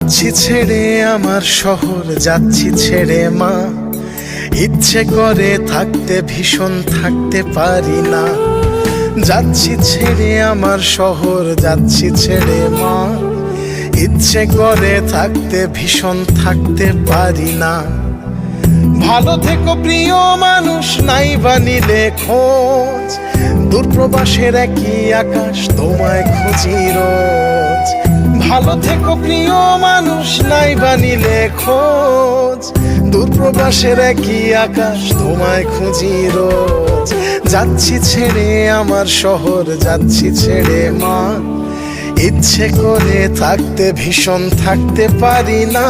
যাচ্ছি ছেড়ে আমার শহর, যাচ্ছি ছেড়ে মা। ইচ্ছে করে থাকতে ভীষণ থাকতে পারি না। যাচ্ছি ছেড়ে আমার শহর, যাচ্ছি ছেড়ে মা। ইচ্ছে করে থাকতে ভীষণ থাকতে পারি না। ভালো থেকো প্রিয় মানুষ, নাই বা নিলে খোঁজ। দূরপ্রবাসের একই আকাশ, তোমায় খুঁজি রোজ। ভালো থেকো প্রিয় মানুষ, নাই বা নিলে খোঁজ। দূরপ্রবাসের একই আকাশ, তোমায় খুঁজি রোজ। যাচ্ছি ছেড়ে আমার শহর, যাচ্ছি ছেড়ে মা। ইচ্ছে করে থাকতে ভীষণ থাকতে পারি না।